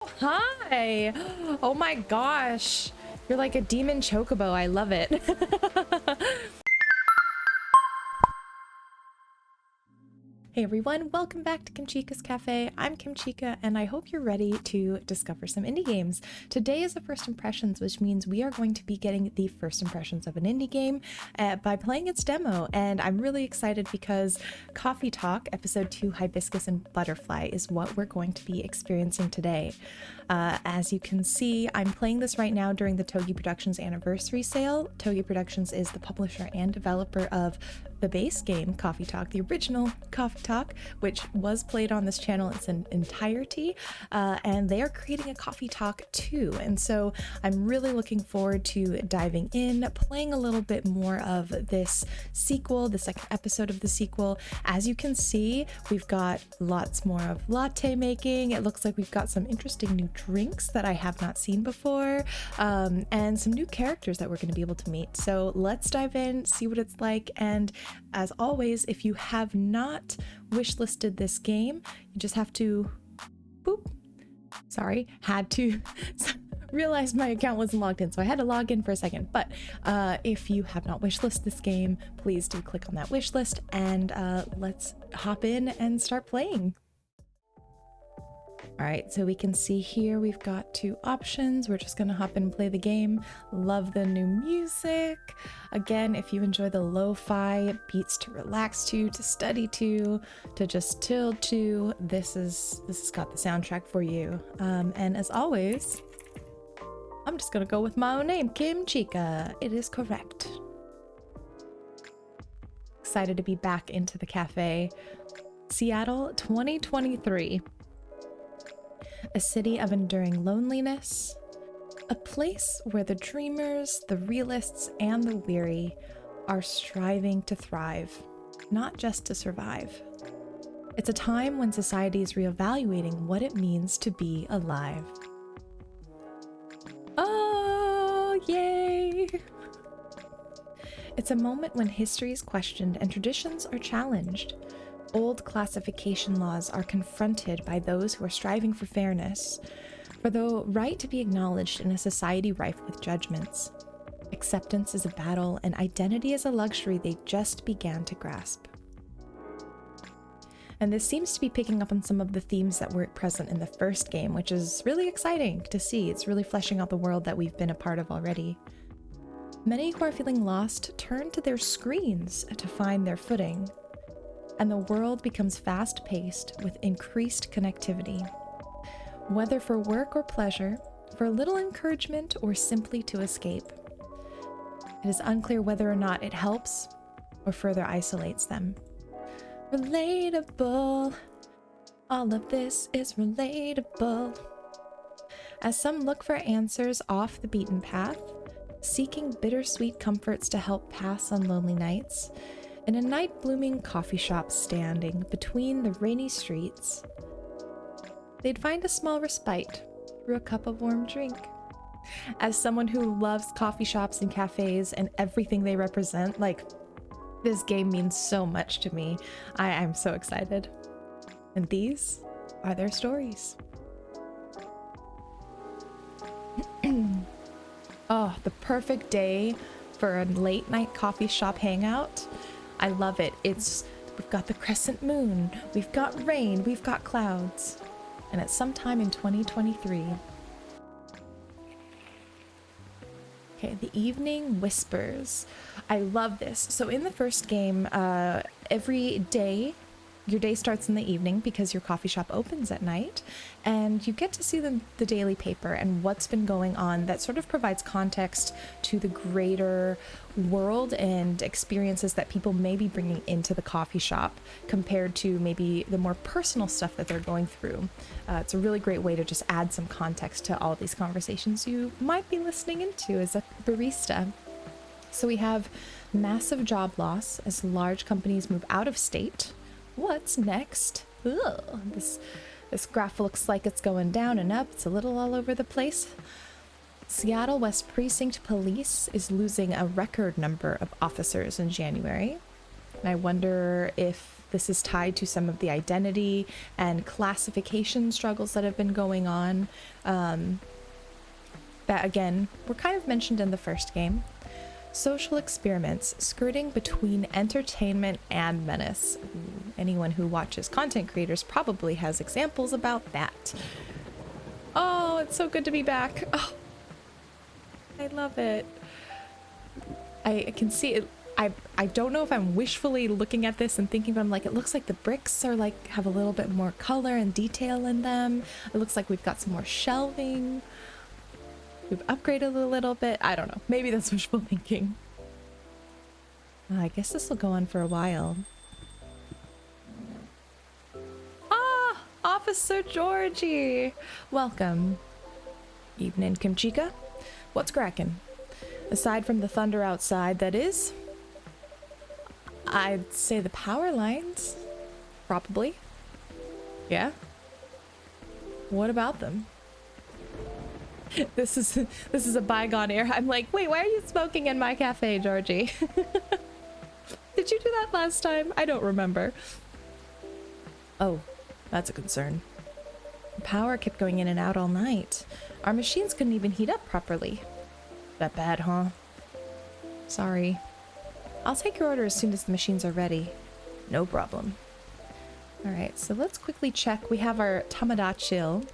Hi! Oh my gosh. You're like a demon chocobo. I love it. Hey everyone, welcome back to Kimchica's Cafe. I'm Kimchica and I hope you're ready to discover some indie games. Today is a first impressions, which means we are going to be getting the first impressions of an indie game by playing its demo. And I'm really excited because Coffee Talk, episode 2, Hibiscus and Butterfly, is what we're going to be experiencing today. As you can see, I'm playing this right now during the Togi Productions anniversary sale. Togi Productions is the publisher and developer of the base game, Coffee Talk, the original Coffee Talk, which was played on this channel in its entirety, and they are creating a Coffee Talk 2. And so I'm really looking forward to diving in, playing a little bit more of this sequel, the second episode of the sequel. As you can see, we've got lots more of latte making. It looks like we've got some interesting new drinks that I have not seen before, and some new characters that we're going to be able to meet. So let's dive in, see what it's like, and as always, if you have not wishlisted this game, you just have to realized my account wasn't logged in, so I had to log in for a second. But if you have not wishlisted this game, please do click on that wishlist, and let's hop in and start playing. All right, so we can see here we've got two options. We're just gonna hop in and play the game. Love the new music. Again, if you enjoy the lo-fi beats to relax to study to just chill to, this has got the soundtrack for you. And as always, I'm just gonna go with my own name, Kimchica. It is correct. Excited to be back into the cafe. Seattle, 2023. A city of enduring loneliness, a place where the dreamers, the realists, and the weary are striving to thrive, not just to survive. It's a time when society is reevaluating what it means to be alive. Oh, yay! It's a moment when history is questioned and traditions are challenged. Old classification laws are confronted by those who are striving for fairness, for the right to be acknowledged in a society rife with judgments. Acceptance is a battle, and identity is a luxury they just began to grasp. And this seems to be picking up on some of the themes that were present in the first game, which is really exciting to see. It's really fleshing out the world that we've been a part of already. Many who are feeling lost turn to their screens to find their footing, and the world becomes fast-paced with increased connectivity. Whether for work or pleasure, for a little encouragement, or simply to escape. It is unclear whether or not it helps or further isolates them. Relatable. All of this is relatable. As some look for answers off the beaten path, seeking bittersweet comforts to help pass on lonely nights, in a night-blooming coffee shop standing between the rainy streets, they'd find a small respite through a cup of warm drink. As someone who loves coffee shops and cafes and everything they represent, like, this game means so much to me. I'm so excited. And these are their stories. Oh, the perfect day for a late-night coffee shop hangout. I love it. We've got the crescent moon, we've got rain, we've got clouds, and it's sometime in 2023. Okay, the evening whispers. I love this. So in the first game, every day, your day starts in the evening because your coffee shop opens at night, and you get to see the daily paper and what's been going on that sort of provides context to the greater world and experiences that people may be bringing into the coffee shop compared to maybe the more personal stuff that they're going through. It's a really great way to just add some context to all of these conversations you might be listening into as a barista. So we have massive job loss as large companies move out of state. What's next? Ugh, this graph looks like it's going down and up. It's a little all over the place. Seattle West Precinct Police is losing a record number of officers in January. And I wonder if this is tied to some of the identity and classification struggles that have been going on. That, again, were kind of mentioned in the first game. Social experiments skirting between entertainment and menace. Ooh, anyone who watches content creators probably has examples about that. Oh, it's so good to be back. Oh, I love it. I can see it. I don't know if I'm wishfully looking at this and thinking, but I'm like, it looks like the bricks are like have a little bit more color and detail in them. It looks like we've got some more shelving. We've upgraded a little bit. I don't know. Maybe that's wishful thinking. I guess this will go on for a while. Ah, Officer Georgie. Welcome. Evening, Kimchica. What's cracking? Aside from the thunder outside, that is. I'd say the power lines. Probably. Yeah. What about them? This is a bygone era. I'm like, wait, why are you smoking in my cafe, Georgie? Did you do that last time? I don't remember. Oh, that's a concern. The power kept going in and out all night. Our machines couldn't even heat up properly. That bad, huh? Sorry. I'll take your order as soon as the machines are ready. No problem. All right, so let's quickly check. We have our Tamadachill.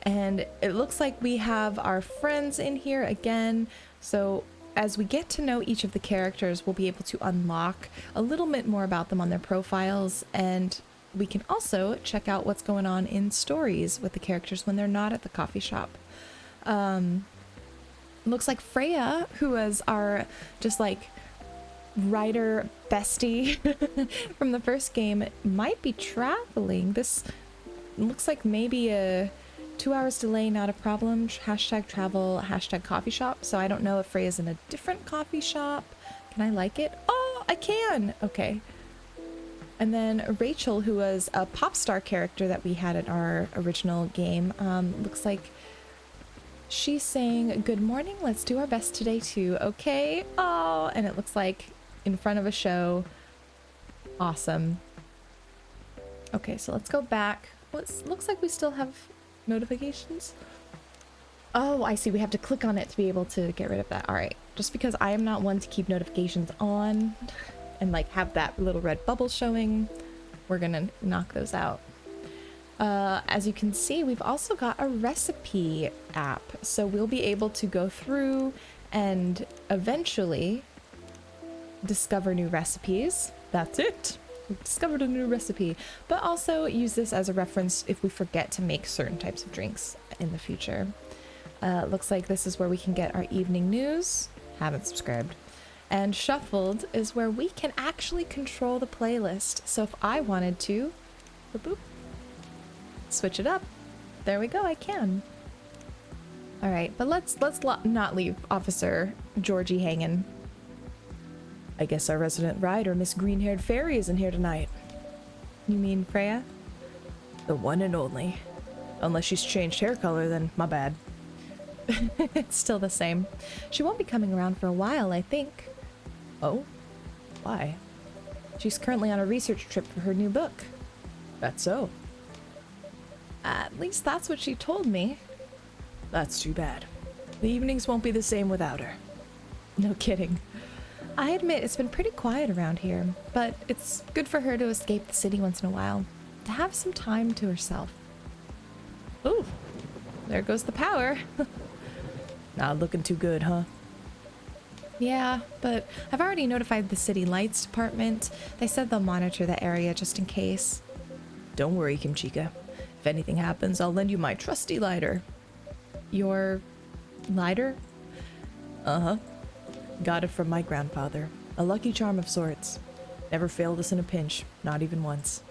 And it looks like we have our friends in here again. So as we get to know each of the characters, we'll be able to unlock a little bit more about them on their profiles. And we can also check out what's going on in stories with the characters when they're not at the coffee shop. Looks like Freya, who is our just like writer bestie from the first game, might be traveling. This looks like maybe a 2 hours delay, not a problem. Hashtag travel, hashtag coffee shop. So I don't know if Freya's in a different coffee shop. Can I like it? Oh, I can. Okay. And then Rachel, who was a pop star character that we had in our original game, looks like she's saying, good morning, let's do our best today too, okay? Oh, and it looks like in front of a show. Awesome. Okay, so let's go back. Well, it looks like we still have notifications. Oh, I see. We have to click on it to be able to get rid of that. All right. Just because I am not one to keep notifications on and like have that little red bubble showing, we're gonna knock those out. As you can see, we've also got a recipe app, so we'll be able to go through and eventually discover new recipes. That's it. We've discovered a new recipe, but also use this as a reference if we forget to make certain types of drinks in the future. Looks like this is where we can get our evening news. Haven't subscribed. And shuffled is where we can actually control the playlist. So if I wanted to, boop, boop, switch it up. There we go, I can. All right, but let's not leave Officer Georgie hanging. I guess our resident rider, Miss Green-Haired Fairy, isn't here tonight. You mean Freya? The one and only. Unless she's changed hair color, then my bad. It's still the same. She won't be coming around for a while, I think. Oh? Why? She's currently on a research trip for her new book. That's so. At least that's what she told me. That's too bad. The evenings won't be the same without her. No kidding. I admit it's been pretty quiet around here, but it's good for her to escape the city once in a while, to have some time to herself. Ooh, there goes the power. Not looking too good, huh? Yeah, but I've already notified the city lights department. They said they'll monitor the area just in case. Don't worry, Kimchica. If anything happens, I'll lend you my trusty lighter. Your lighter? Uh-huh. Got it from my grandfather. A lucky charm of sorts. Never failed us in a pinch, not even once.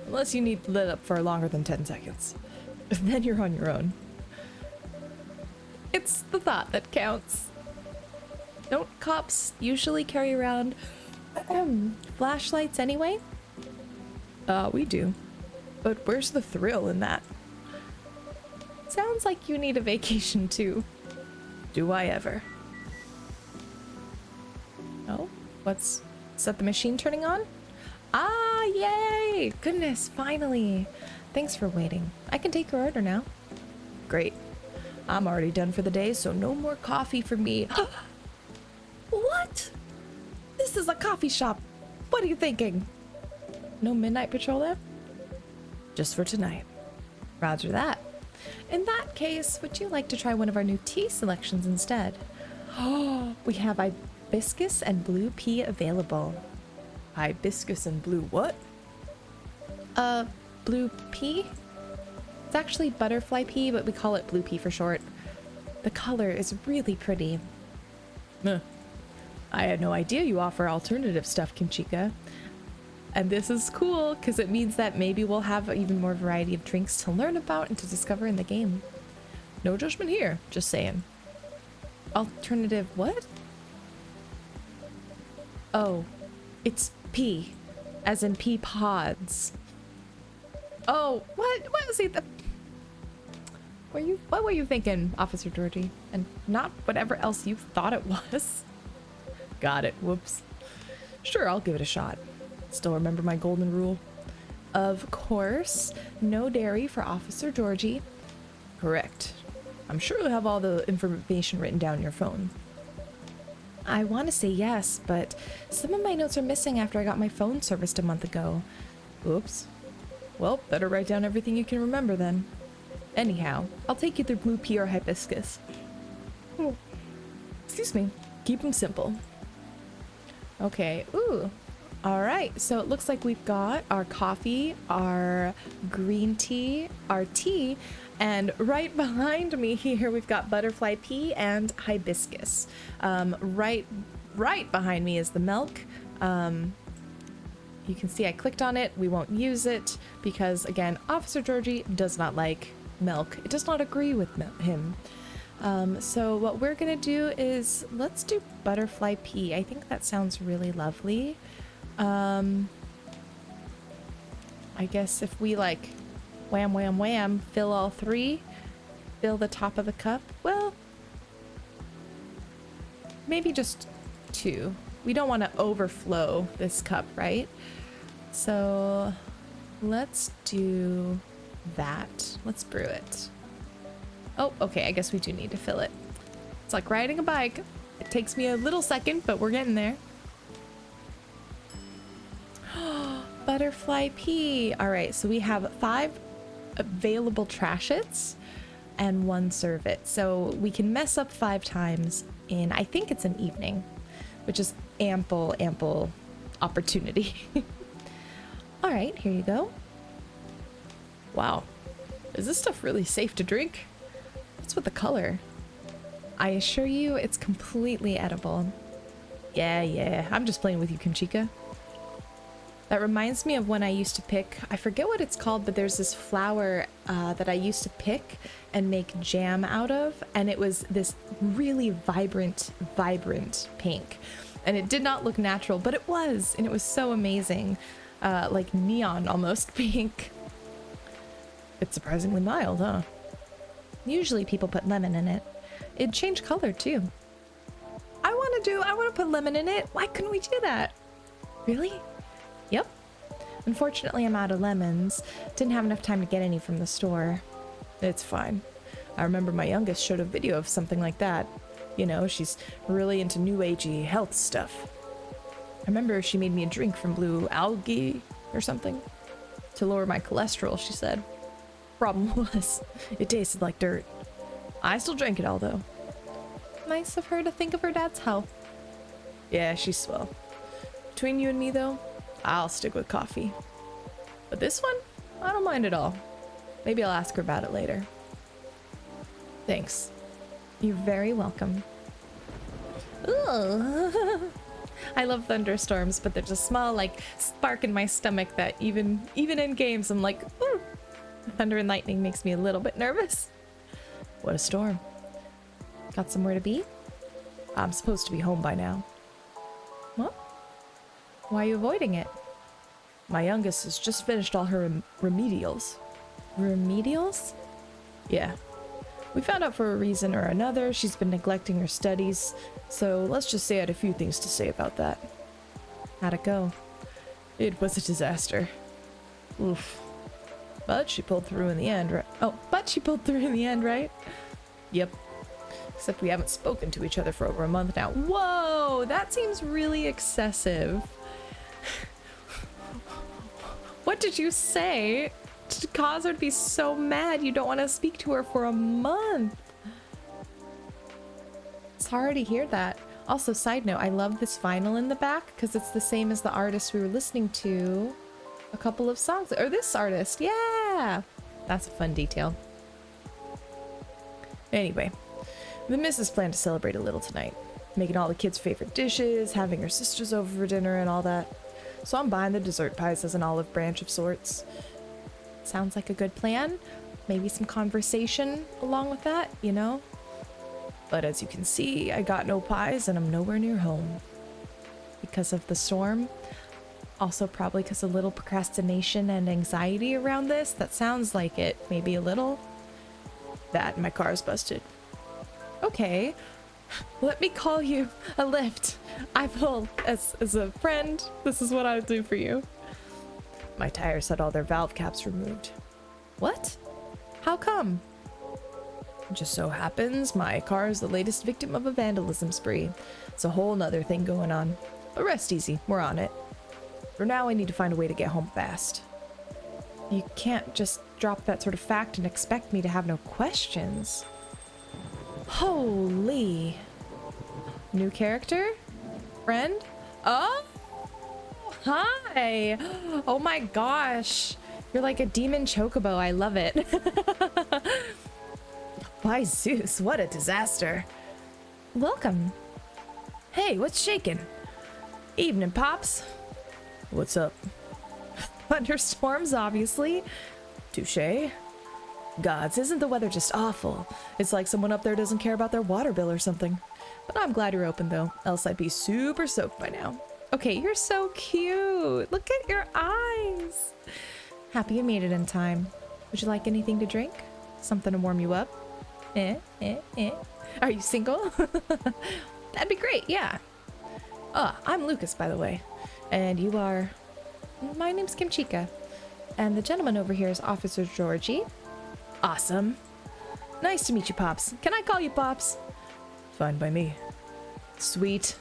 Unless you need lit up for longer than 10 seconds. Then you're on your own. It's the thought that counts. Don't cops usually carry around flashlights anyway? We do. But where's the thrill in that? Sounds like you need a vacation too. Do I ever? Oh, is that the machine turning on? Ah, yay! Goodness, finally. Thanks for waiting. I can take your order now. Great. I'm already done for the day, so no more coffee for me. What? This is a coffee shop. What are you thinking? No midnight patrol there? Just for tonight. Roger that. In that case, would you like to try one of our new tea selections instead? Oh, we have hibiscus and blue pea available. Hibiscus and blue what? Blue pea? It's actually butterfly pea, but we call it blue pea for short. The color is really pretty. I had no idea you offer alternative stuff, Kimchica. And this is cool, because it means that maybe we'll have even more variety of drinks to learn about and to discover in the game. No judgment here, just saying. Alternative what? Oh, it's pea, as in pea pods. Oh, what was it? What were you thinking, Officer Georgie? And not whatever else you thought it was. Got it, whoops. Sure, I'll give it a shot. Still remember my golden rule? Of course, no dairy for Officer Georgie. Correct. I'm sure you'll have all the information written down on your phone. I want to say yes, but some of my notes are missing after I got my phone serviced a month ago. Oops. Well, better write down everything you can remember then. Anyhow, I'll take you through blue pea or hibiscus. Oh. Excuse me. Keep them simple. Okay, ooh. All right, so it looks like we've got our coffee, our green tea, our tea, and right behind me here we've got butterfly pea and hibiscus. Right behind me is the milk. You can see I clicked on it. We won't use it because, again, Officer Georgie does not like milk. It does not agree with him. So what we're gonna do is let's do butterfly pea. I think that sounds really lovely. I guess if we like wham wham wham fill all three, fill the top of the cup, well, maybe just two. We don't want to overflow this cup, right? So let's do that. Let's brew it. Oh, okay, I guess we do need to fill it. It's like riding a bike. It takes me a little second, but we're getting there. Butterfly pea. All right, so we have 5 available trashets and 1 servet. So we can mess up 5 times in, I think it's an evening, which is ample opportunity. All right, here you go. Wow, is this stuff really safe to drink? What's with the color? I assure you it's completely edible. Yeah, I'm just playing with you, Kimchica. That reminds me of when I used to pick, I forget what it's called, but there's this flower that I used to pick and make jam out of, and it was this really vibrant pink. And it did not look natural, but it was, and it was so amazing. Like neon almost pink. It's surprisingly mild, huh? Usually people put lemon in it. It'd change color too. I want to put lemon in it. Why couldn't we do that? Really? Yep. Unfortunately, I'm out of lemons. Didn't have enough time to get any from the store. It's fine. I remember my youngest showed a video of something like that. You know, she's really into new agey health stuff. I remember she made me a drink from blue algae or something to lower my cholesterol, she said. Problem was, it tasted like dirt. I still drank it all though. Nice of her to think of her dad's health. Yeah, she's swell. Between you and me though, I'll stick with coffee. But this one, I don't mind at all. Maybe I'll ask her about it later. Thanks. You're very welcome. Ugh. I love thunderstorms, but there's a small like spark in my stomach that even in games I'm like, ooh. Thunder and lightning makes me a little bit nervous. What a storm. Got somewhere to be? I'm supposed to be home by now. What? Why are you avoiding it? My youngest has just finished all her remedials. Remedials? Yeah. We found out for a reason or another she's been neglecting her studies, so let's just say I had a few things to say about that. How'd it go? It was a disaster. Oof. But she pulled through in the end, right? Oh, but she pulled through in the end, right? Yep. Except we haven't spoken to each other for over a month now. Whoa, that seems really excessive. What did you say to cause her to be so mad you don't want to speak to her for a month? It's hard to hear that. Also, side note, I love this vinyl in the back because it's the same as the artist we were listening to a couple of songs, or this artist. Yeah, that's a fun detail. Anyway, the missus planned to celebrate a little tonight, making all the kids' favorite dishes, having her sisters over for dinner and all that. So I'm buying the dessert pies as an olive branch of sorts. Sounds like a good plan. Maybe some conversation along with that, you know? But as you can see, I got no pies and I'm nowhere near home. Because of the storm. Also probably because of a little procrastination and anxiety around this. That sounds like it. Maybe a little. That and my car's busted. Okay. Let me call you a lift. I will, as a friend, this is what I'll do for you. My tires had all their valve caps removed. What? How come? Just so happens my car is the latest victim of a vandalism spree. It's a whole nother thing going on. But rest easy, we're on it. For now, I need to find a way to get home fast. You can't just drop that sort of fact and expect me to have no questions. Holy. New character? Friend? Oh! Hi! Oh my gosh. You're like a demon chocobo. I love it. By Zeus, what a disaster. Welcome. Hey, what's shaking? Evening, Pops. What's up? Thunderstorms, obviously. Touché. Gods, isn't the weather just awful? It's like someone up there doesn't care about their water bill or something. But I'm glad you're open, though, else I'd be super soaked by now. Okay, you're so cute. Look at your eyes. Happy you made it in time. Would you like anything to drink? Something to warm you up? Are you single? That'd be great, yeah. I'm Lucas, by the way. And you are... My name's Kimchica. And the gentleman over here is Officer Georgie. Awesome. Nice to meet you, Pops. Can I call you Pops? Fine by me. Sweet.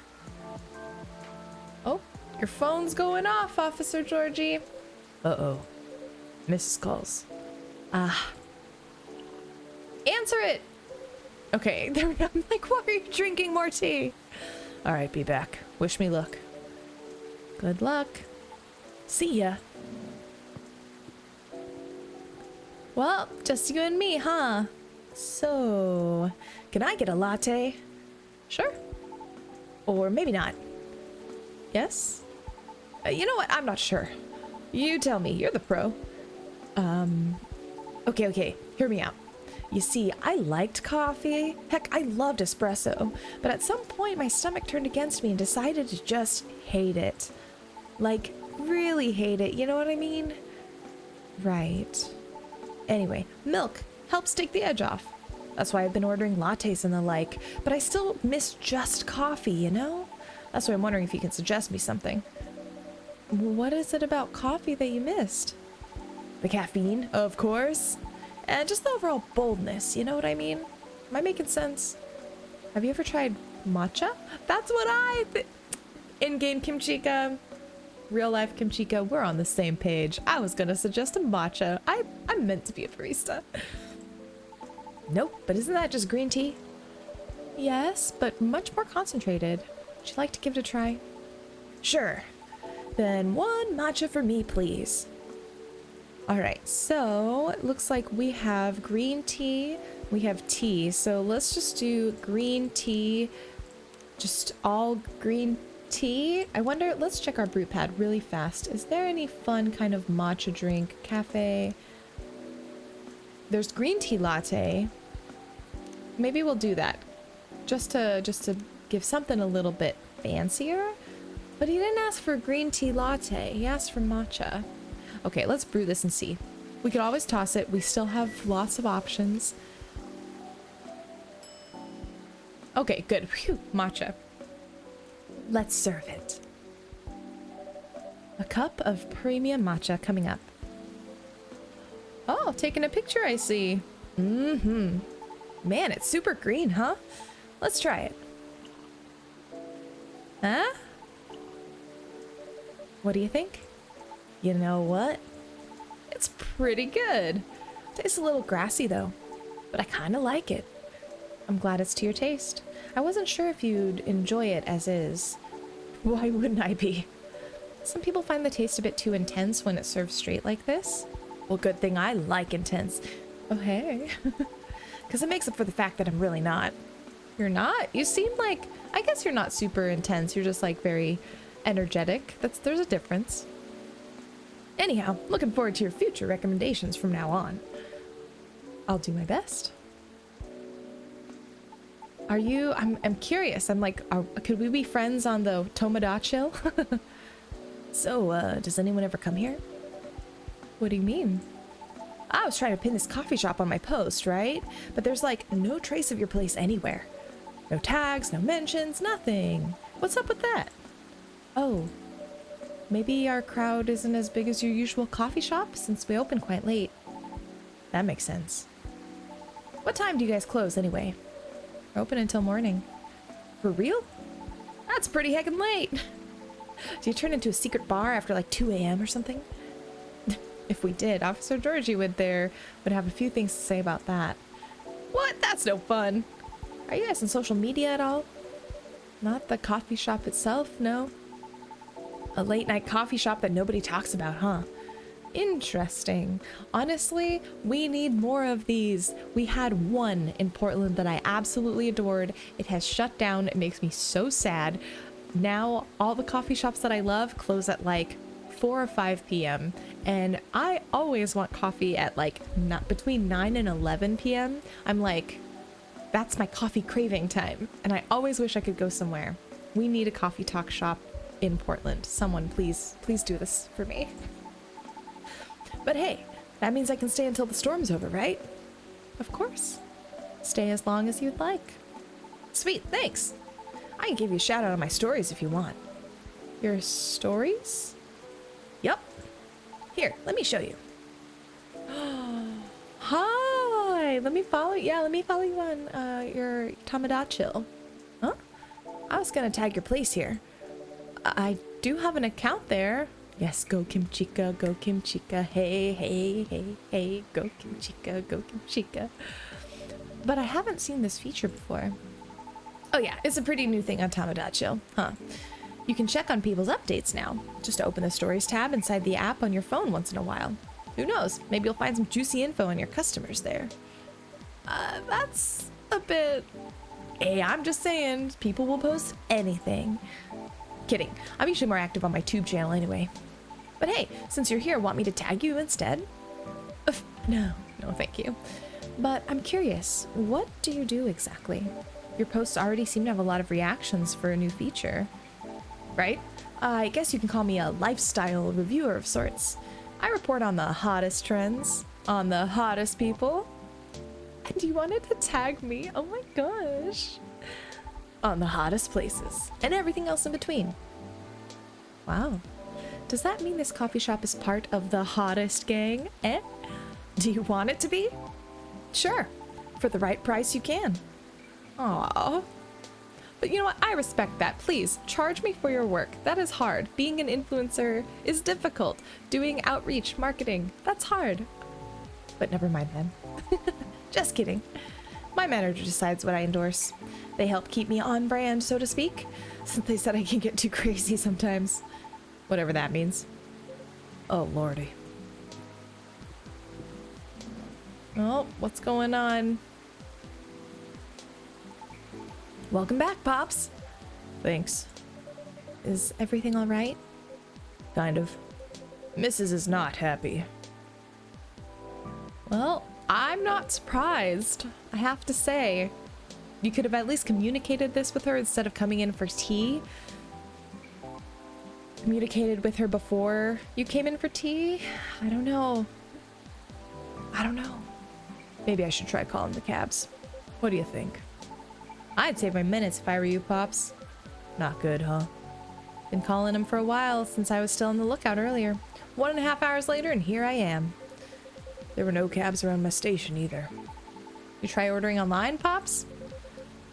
Oh, your phone's going off, Officer Georgie. Uh-oh. Mrs. calls. Ah. Answer it! Okay, there we go. I'm like, why are you drinking more tea? Alright, be back. Wish me luck. Good luck. See ya. Well, just you and me, huh? So, can I get a latte? Sure. Or maybe not. Yes? You know what? I'm not sure. You tell me. You're the pro. Okay. Hear me out. You see, I liked coffee. Heck, I loved espresso. But at some point, my stomach turned against me and decided to just hate it. Like, really hate it. You know what I mean? Right. Anyway, milk helps take the edge off. That's why I've been ordering lattes and the like. But I still miss just coffee, you know? That's why I'm wondering if you can suggest me something. What is it about coffee that you missed? The caffeine, of course. And just the overall boldness, you know what I mean? Am I making sense? Have you ever tried matcha? That's what in-game Kimchica, real-life Kimchica, we're on the same page. I was gonna suggest a matcha. I'm meant to be a barista. Nope, but isn't that just green tea? Yes, but much more concentrated. Would you like to give it a try? Sure. Then one matcha for me, please. Alright, so it looks like we have green tea, we have tea, so let's just do green tea, just all green tea. I wonder, let's check our brew pad really fast. Is there any fun kind of matcha drink? Café. There's green tea latte. Maybe we'll do that. Just to give something a little bit fancier. But he didn't ask for green tea latte, he asked for matcha. Okay, let's brew this and see. We could always toss it. We still have lots of options. Okay, good. Phew, matcha. Let's serve it. A cup of premium matcha coming up. Oh, taking a picture, I see. Mm-hmm. Man, it's super green, huh? Let's try it. Huh? What do you think? You know what? It's pretty good. Tastes a little grassy though, but I kind of like it. I'm glad it's to your taste. I wasn't sure if you'd enjoy it as is. Why wouldn't I be? Some people find the taste a bit too intense when it's served straight like this. Well, good thing I like intense. Oh, hey. Because it makes up for the fact that I'm really not. You're not? You seem like... I guess you're not super intense. You're just like very energetic. There's a difference. Anyhow, looking forward to your future recommendations from now on. I'll do my best. Are you... I'm curious. I'm like, could we be friends on the Tomodachi? So, does anyone ever come here? What do you mean? I was trying to pin this coffee shop on my post, right? But there's like no trace of your place anywhere. No tags, no mentions, nothing. What's up with that? Oh, maybe our crowd isn't as big as your usual coffee shop since we open quite late. That makes sense. What time do you guys close anyway? We're open until morning. For real? That's pretty heckin' late. Do you turn into a secret bar after like 2 a.m. or something? If we did, Officer Georgie would have a few things to say about that. What? That's no fun. Are you guys on social media at all? Not the coffee shop itself, no. A late night coffee shop that nobody talks about, huh? Interesting. Honestly, we need more of these. We had one in Portland that I absolutely adored. It has shut down. It makes me so sad. Now all the coffee shops that I love close at like 4 or 5 p.m. and I always want coffee at like between 9 and 11 p.m. I'm like, that's my coffee craving time, and I always wish I could go somewhere. We need a coffee talk shop in Portland. Someone please do this for me. But hey, that means I can stay until the storm's over, right? Of course. Stay as long as you'd like. Sweet, thanks. I can give you a shout out on my stories if you want. Your stories? Yup. Here, let me show you. Hi, let me follow you on your Tomodachi. Huh? I was gonna tag your place here. I do have an account there. Yes, go Kimchica, go Kimchica. Hey, hey, hey, hey, go Kimchica, go Kimchica. But I haven't seen this feature before. Oh yeah, it's a pretty new thing on Tomodachi, huh? You can check on people's updates now. Just open the Stories tab inside the app on your phone once in a while. Who knows, maybe you'll find some juicy info on your customers there. That's a bit... Hey, I'm just saying, people will post anything. Kidding, I'm usually more active on my tube channel anyway. But hey, since you're here, want me to tag you instead? No, thank you. But I'm curious, what do you do exactly? Your posts already seem to have a lot of reactions for a new feature. Right? I guess you can call me a lifestyle reviewer of sorts. I report on the hottest trends, on the hottest people. And you wanted to tag me? Oh my gosh. On the hottest places, and everything else in between. Wow. Does that mean this coffee shop is part of the hottest gang? Eh? Do you want it to be? Sure. For the right price you can. Aww. But you know what? I respect that. Please, charge me for your work. That is hard. Being an influencer is difficult. Doing outreach, marketing, that's hard. But never mind then. Just kidding. My manager decides what I endorse. They help keep me on brand, so to speak, since they said I can get too crazy sometimes. Whatever that means. Oh, lordy. Oh, what's going on? Welcome back, Pops. Thanks. Is everything all right? Kind of. Mrs. is not happy. Well, I'm not surprised, I have to say. You could have at least communicated this with her instead of coming in for tea. Communicated with her before you came in for tea? I don't know. Maybe I should try calling the cabs. What do you think? I'd save my minutes if I were you, Pops. Not good, huh? Been calling him for a while since I was still on the lookout earlier. 1.5 hours later and here I am. There were no cabs around my station either. You try ordering online, Pops?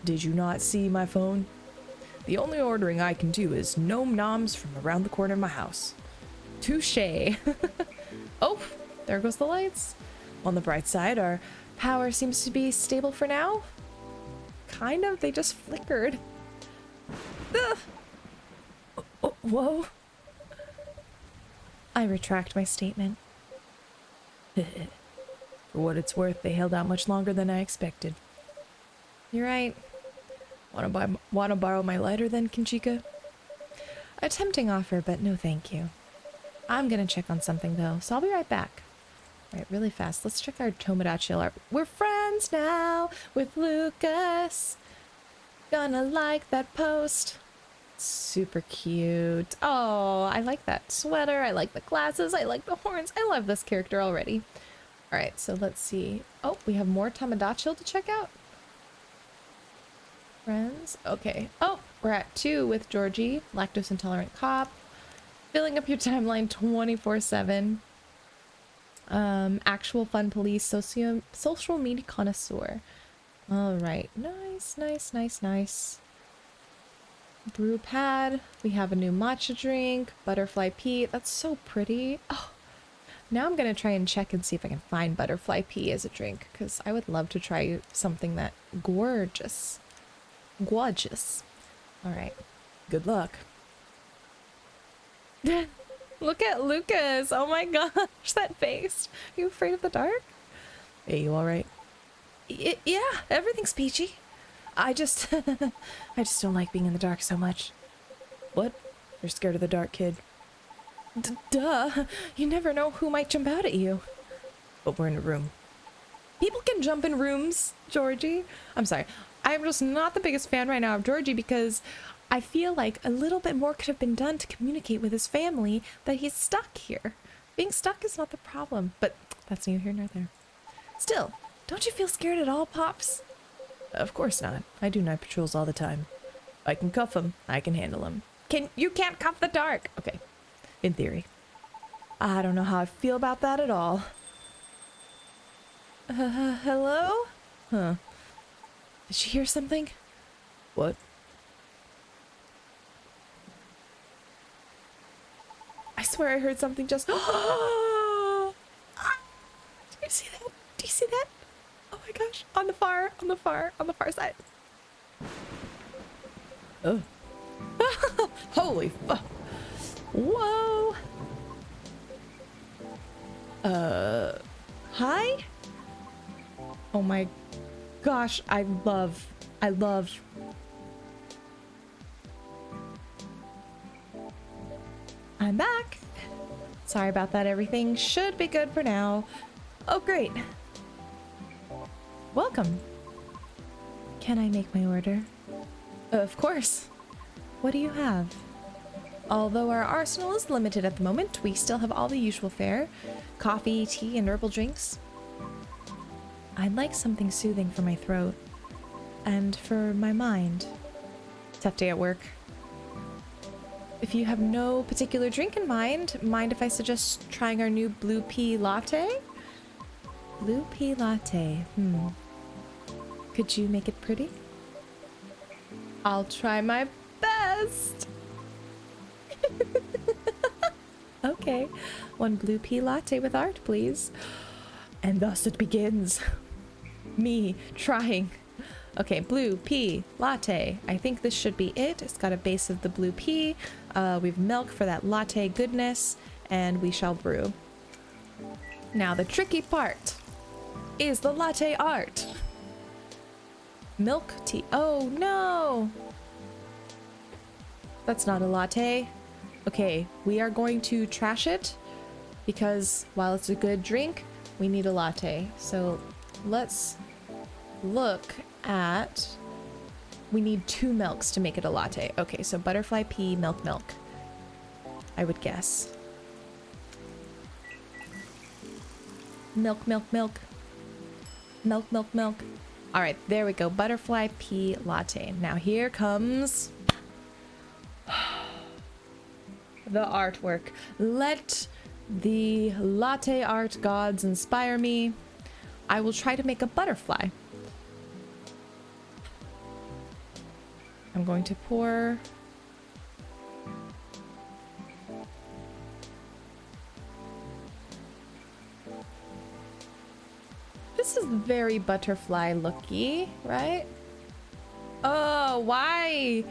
Did you not see my phone? The only ordering I can do is gnome noms from around the corner of my house. Touché. Oh, there goes the lights. On the bright side, our power seems to be stable for now. Kind of, they just flickered. Ugh. Oh, whoa. I retract my statement. For what it's worth, they held out much longer than I expected. You're right. Wanna borrow my lighter then, Kimchica? A tempting offer, but no thank you. I'm gonna check on something though, so I'll be right back. Alright, really fast. Let's check our Tomodachi art. We're friends now with Lucas. Gonna like that post. Super cute. Oh, I like that sweater. I like the glasses. I like the horns. I love this character already. Alright, so let's see. Oh, we have more Tomodachi to check out. Friends. Okay. Oh, we're at 2 with Georgie, lactose intolerant cop. Filling up your timeline 24/7. Actual fun police, social media connoisseur. All right. Nice, nice, nice, nice. Brew pad. We have a new matcha drink. Butterfly pea. That's so pretty. Oh, now I'm going to try and check and see if I can find butterfly pea as a drink, because I would love to try something that gorgeous. Gorgeous. All right. Good luck. Look at Lucas. Oh my gosh, that face. Are you afraid of the dark? Hey, you all right? Yeah, everything's peachy. I just don't like being in the dark so much. What? You're scared of the dark, kid? Duh. You never know who might jump out at you. But we're in a room. People can jump in rooms, Georgie. I'm sorry. I'm just not the biggest fan right now of Georgie because I feel like a little bit more could have been done to communicate with his family that he's stuck here. Being stuck is not the problem, but that's neither here nor there. Still, don't you feel scared at all, Pops? Of course not. I do night patrols all the time. I can cuff him. I can handle him. You can't cuff the dark. Okay, in theory. I don't know how I feel about that at all. Hello? Huh. Did she hear something? What? I swear I heard something just... Do you see that? Do you see that? Oh my gosh. On the far side. Oh. Holy fuck. Whoa. Hi? Oh my gosh. I love. I'm back. Sorry about that. Everything should be good for now. Oh, great. Welcome. Can I make my order? Of course. What do you have? Although our arsenal is limited at the moment, we still have all the usual fare. Coffee, tea, and herbal drinks. I'd like something soothing for my throat. And for my mind. Tough day at work. If you have no particular drink in mind if I suggest trying our new blue pea latte? Blue pea latte, Could you make it pretty? I'll try my best. Okay, one blue pea latte with art, please. And thus it begins. Me trying. Okay, blue pea latte. I think this should be it. It's got a base of the blue pea. We've milk for that latte goodness, and we shall brew. Now the tricky part is the latte art. Milk tea. Oh no! That's not a latte. Okay, we are going to trash it because while it's a good drink, we need a latte. So let's look at... We need 2 milks to make it a latte. Okay, so butterfly pea, milk. I would guess. Milk. All right, there we go. Butterfly pea latte. Now here comes the artwork. Let the latte art gods inspire me. I will try to make a butterfly. I'm going to pour. This is very butterfly looky, right? Oh, why?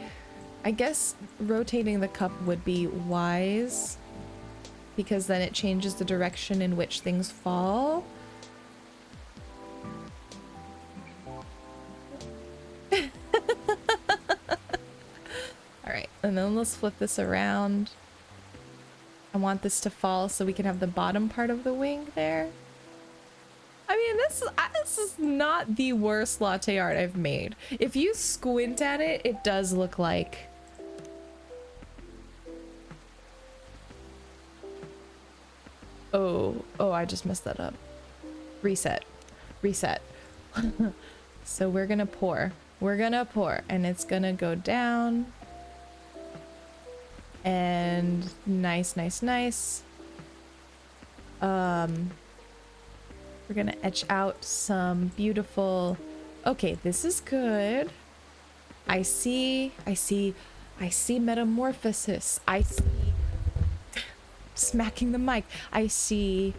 I guess rotating the cup would be wise because then it changes the direction in which things fall. All right, and then let's flip this around. I want this to fall so we can have the bottom part of the wing there. I mean, this is not the worst latte art I've made. If you squint at it, it does look like... Oh, I just messed that up. Reset. So we're gonna pour. And it's gonna go down. And nice. We're gonna etch out some beautiful... Okay, this is good. I see metamorphosis. I see smacking the mic. I see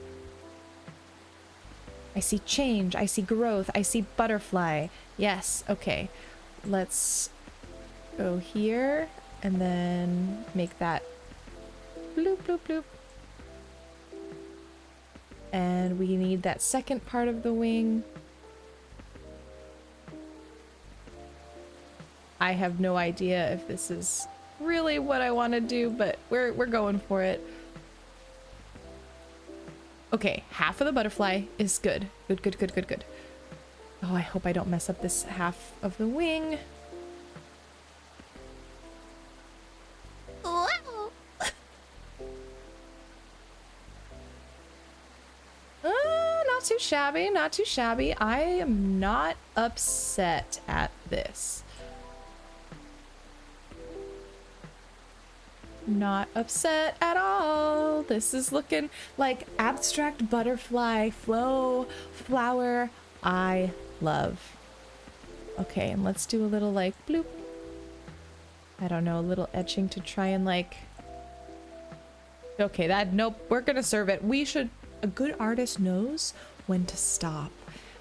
change. I see growth. I see butterfly. Yes, okay. Let's go here and then make that bloop, bloop, bloop. And we need that second part of the wing. I have no idea if this is really what I want to do, but we're going for it. Okay, half of the butterfly is good. Good. Oh, I hope I don't mess up this half of the wing. Not too shabby. I am not upset at this. Not upset at all. This is looking like abstract butterfly flower I love. Okay, and let's do a little like bloop. I don't know, a little etching to try and like... Okay, nope, we're gonna serve it. A good artist knows when to stop,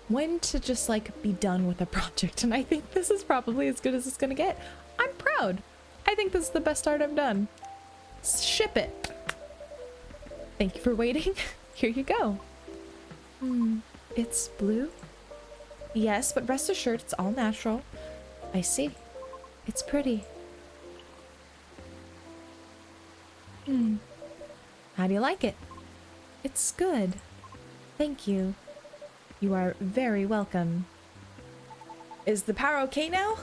when to just like be done with a project, and I think this is probably as good as it's gonna get. I'm proud. I think this is the best art I've done. Ship it. Thank you for waiting. Here you go. It's blue? Yes, but rest assured it's all natural. I see. It's pretty. How do you like it? It's good. Thank you. You are very welcome. Is the power okay now?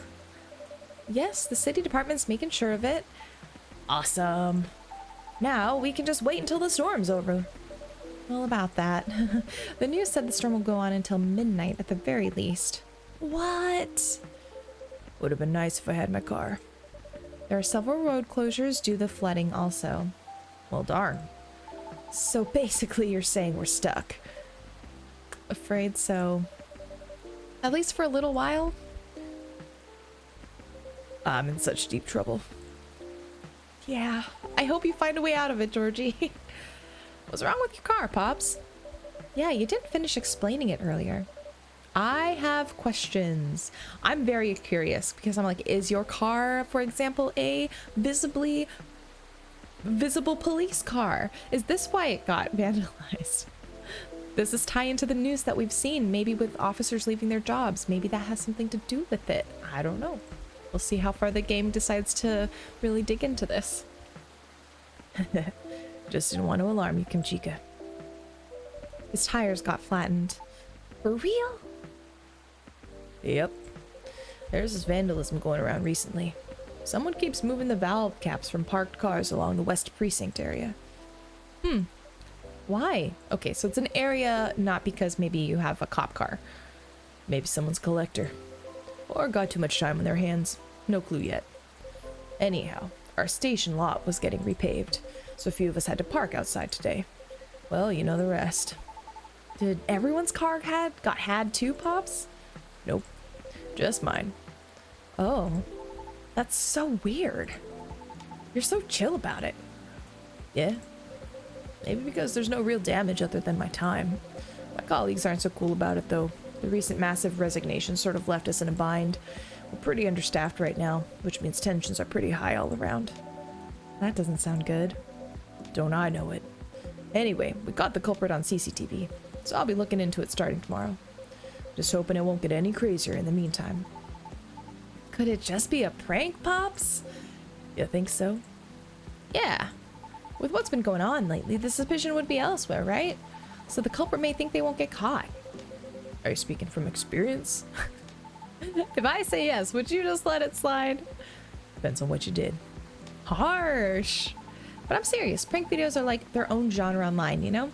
Yes, the city department's making sure of it. Awesome. Now we can just wait until the storm's over. Well, about that. The news said the storm will go on until midnight at the very least. What? Would have been nice if I had my car. There are several road closures due to the flooding also. Well, darn. So basically you're saying we're stuck. Afraid so. At least for a little while. I'm in such deep trouble. Yeah, I hope you find a way out of it, Georgie. What's wrong with your car, Pops? Yeah, you didn't finish explaining it earlier. I have questions. I'm very curious because I'm like, is your car, for example, a visible police car? Is this why it got vandalized? Does this tie into the news that we've seen? Maybe with officers leaving their jobs. Maybe that has something to do with it. I don't know. We'll see how far the game decides to really dig into this. Just didn't want to alarm you, Kimchica. His tires got flattened. For real? Yep. There's this vandalism going around recently. Someone keeps moving the valve caps from parked cars along the West Precinct area. Why? Okay, so it's an area not because maybe you have a cop car. Maybe someone's a collector. Or got too much time on their hands. No clue yet. Anyhow, our station lot was getting repaved, so a few of us had to park outside today. Well, you know the rest. Did everyone's car had two, Pops? Nope, just mine. Oh, that's so weird. You're so chill about it. Yeah, maybe because there's no real damage other than my time. My colleagues aren't so cool about it, though. The recent massive resignation sort of left us in a bind. We're pretty understaffed right now, which means tensions are pretty high all around. That doesn't sound good. Don't I know it. Anyway, we got the culprit on CCTV, so I'll be looking into it starting tomorrow. Just hoping it won't get any crazier in the meantime. Could it just be a prank, Pops? You think so? Yeah. With what's been going on lately, the suspicion would be elsewhere, right? So the culprit may think they won't get caught. Are you speaking from experience? If I say yes, would you just let it slide? Depends on what you did. Harsh. But I'm serious. Prank videos are like their own genre online, you know?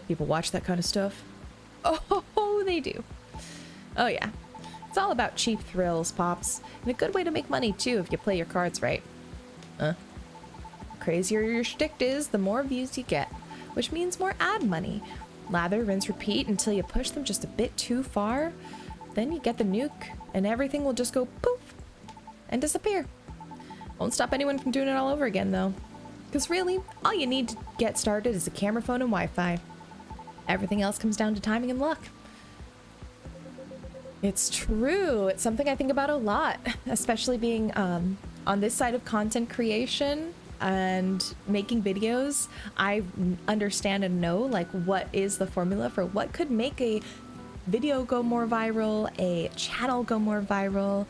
People watch that kind of stuff. Oh, they do. Oh yeah. It's all about cheap thrills, Pops. And a good way to make money, too, if you play your cards right. The crazier your shtick is, the more views you get, which means more ad money. Lather, rinse, repeat until you push them just a bit too far. Then you get the nuke, and everything will just go poof and disappear. Won't stop anyone from doing it all over again, though. Because really, all you need to get started is a camera phone and Wi-Fi. Everything else comes down to timing and luck. It's true. It's something I think about a lot, especially being on this side of content creation and making videos. I understand and know like what is the formula for what could make a video go more viral, a channel go more viral,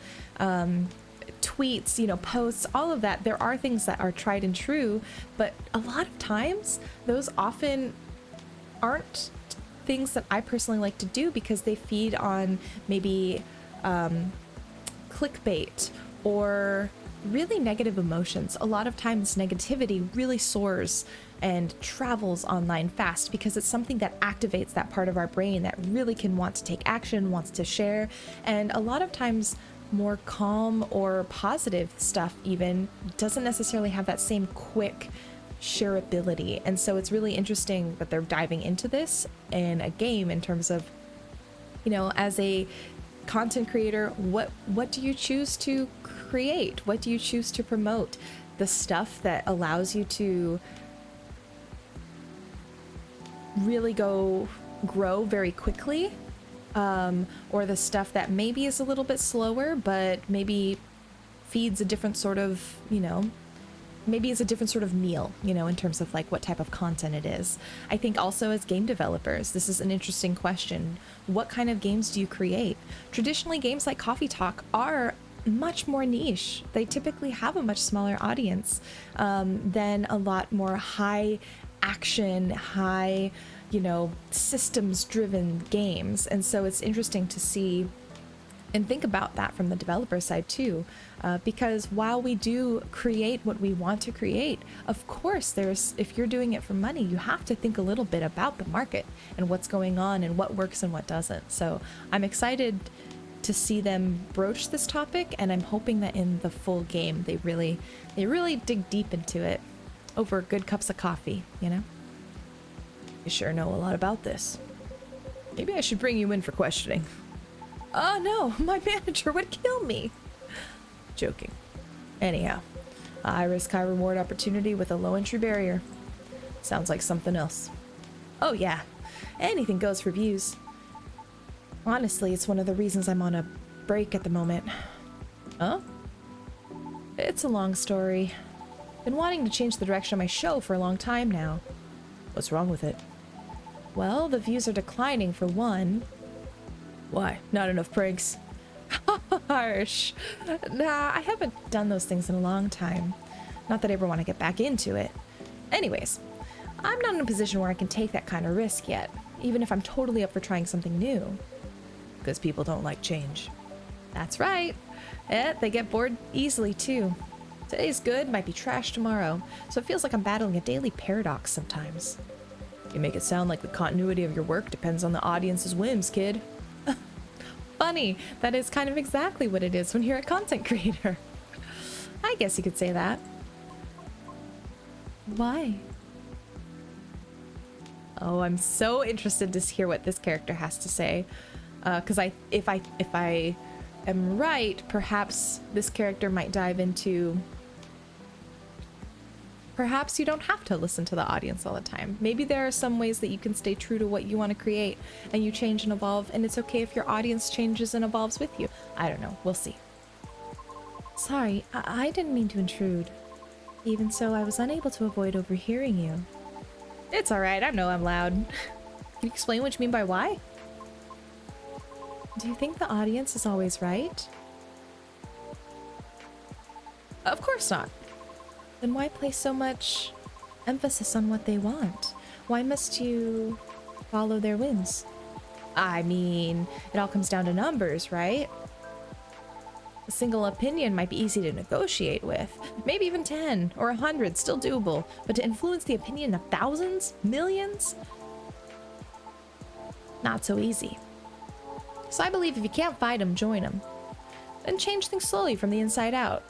tweets, you know, posts, all of that. There are things that are tried and true, but a lot of times those often aren't things that I personally like to do because they feed on maybe clickbait or really negative emotions. A lot of times negativity really soars and travels online fast because it's something that activates that part of our brain that really can want to take action, wants to share. And a lot of times more calm or positive stuff even doesn't necessarily have that same quick shareability. And so it's really interesting that they're diving into this in a game in terms of, you know, as a content creator, what do you choose to create? What do you choose to promote? The stuff that allows you to really grow very quickly, or the stuff that maybe is a little bit slower but maybe feeds a different sort of, you know, maybe it's a different sort of meal, you know, in terms of like what type of content it is. I think also as game developers, this is an interesting question. What kind of games do you create? Traditionally, games like Coffee Talk are much more niche. They typically have a much smaller audience than a lot more high action, high, you know, systems driven games. And so it's interesting to see and think about that from the developer side too, because while we do create what we want to create, of course if you're doing it for money, you have to think a little bit about the market and what's going on and what works and what doesn't. So I'm excited to see them broach this topic, and I'm hoping that in the full game they really dig deep into it over good cups of coffee, you know? You sure know a lot about this. Maybe I should bring you in for questioning. Oh no, my manager would kill me. Joking. Anyhow, a high risk, high reward opportunity with a low entry barrier. Sounds like something else. Oh yeah, anything goes for views. Honestly, it's one of the reasons I'm on a break at the moment. Huh? It's a long story. Been wanting to change the direction of my show for a long time now. What's wrong with it? Well, the views are declining for one. Why? Not enough pranks? Harsh. Nah, I haven't done those things in a long time. Not that I ever want to get back into it. Anyways, I'm not in a position where I can take that kind of risk yet, even if I'm totally up for trying something new. Because people don't like change. That's right. They get bored easily too. Today's good, might be trash tomorrow, so it feels like I'm battling a daily paradox sometimes. You make it sound like the continuity of your work depends on the audience's whims, kid. Funny, that is kind of exactly what it is when you're a content creator. I guess you could say that. Why? Oh, I'm so interested to hear what this character has to say. Because if I am right, perhaps this character might dive into... Perhaps you don't have to listen to the audience all the time. Maybe there are some ways that you can stay true to what you want to create, and you change and evolve, and it's okay if your audience changes and evolves with you. I don't know. We'll see. Sorry, I didn't mean to intrude. Even so, I was unable to avoid overhearing you. It's alright, I know I'm loud. Can you explain what you mean by why? Do you think the audience is always right? Of course not. Then why place so much emphasis on what they want? Why must you follow their whims? I mean, it all comes down to numbers, right? A single opinion might be easy to negotiate with. Maybe even 10 or 100, still doable. But to influence the opinion of thousands, millions? Not so easy. So I believe if you can't fight them, join them. Then change things slowly from the inside out.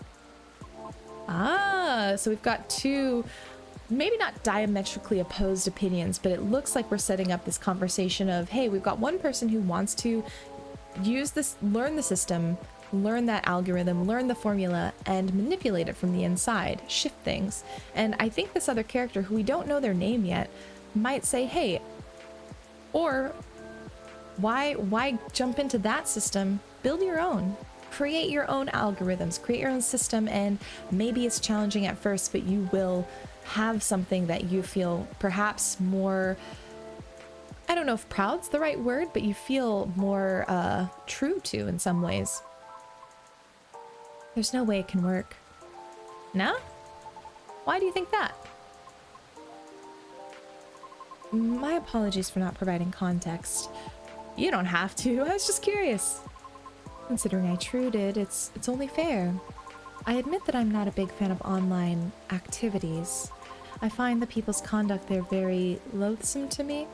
Ah, so we've got two, maybe not diametrically opposed opinions, but it looks like we're setting up this conversation of, hey, we've got one person who wants to use this, learn the system, learn that algorithm, learn the formula, and manipulate it from the inside, shift things. And I think this other character, who we don't know their name yet, might say, hey, or why jump into that system? Build your own. Create your own algorithms, create your own system, and maybe it's challenging at first, but you will have something that you feel perhaps more, I don't know if proud's the right word, but you feel more true to in some ways. There's no way it can work. No? Why do you think that? My apologies for not providing context. You don't have to, I was just curious. Considering I truded, it's only fair. I admit that I'm not a big fan of online activities. I find the people's conduct there very loathsome to me.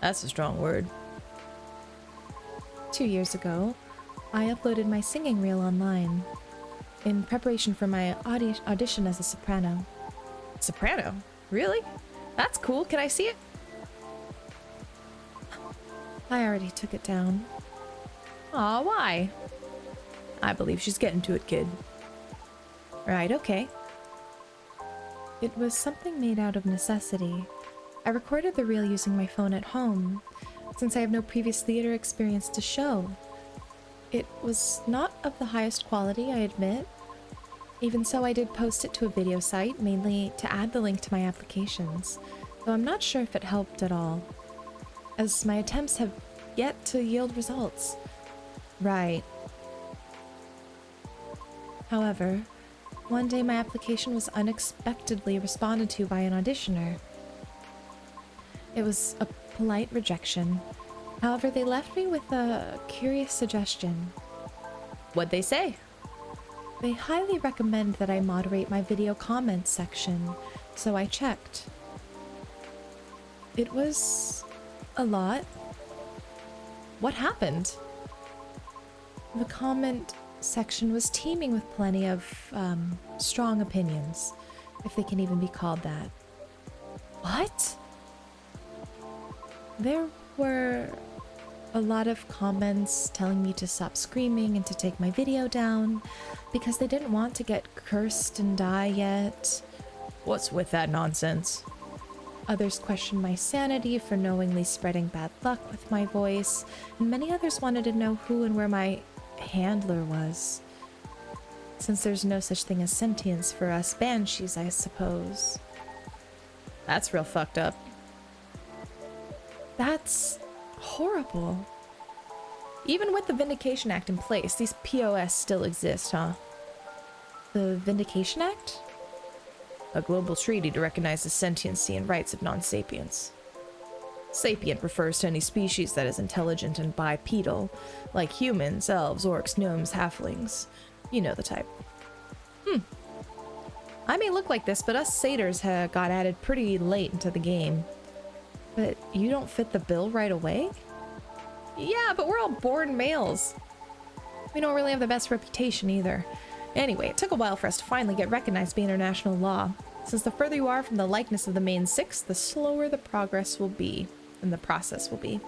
That's a strong word. 2 years ago, I uploaded my singing reel online in preparation for my audition as a soprano. Soprano? Really? That's cool. Can I see it? I already took it down. Aw, why? I believe she's getting to it, kid. Right, okay. It was something made out of necessity. I recorded the reel using my phone at home, since I have no previous theater experience to show. It was not of the highest quality, I admit. Even so, I did post it to a video site, mainly to add the link to my applications, though I'm not sure if it helped at all, as my attempts have yet to yield results. Right. However, one day my application was unexpectedly responded to by an auditioner. It was a polite rejection. However, they left me with a curious suggestion. What'd they say? They highly recommend that I moderate my video comments section, so I checked. It was a lot. What happened? The comment section was teeming with plenty of strong opinions, if they can even be called that. What? There were a lot of comments telling me to stop screaming and to take my video down because they didn't want to get cursed and die yet. What's with that nonsense? Others questioned my sanity for knowingly spreading bad luck with my voice, and many others wanted to know who and where my handler was. Since there's no such thing as sentience for us banshees, I suppose. That's real fucked up. That's horrible. Even with the Vindication Act in place, these POS still exist, huh? The Vindication Act? A global treaty to recognize the sentiency and rights of non-sapients. Sapient refers to any species that is intelligent and bipedal, like humans, elves, orcs, gnomes, halflings. You know the type. I may look like this, but us satyrs got added pretty late into the game. But you don't fit the bill right away? Yeah, but we're all born males. We don't really have the best reputation either. Anyway, it took a while for us to finally get recognized by international law. Since the further you are from the likeness of the main six, the slower the progress will be, and the process will be.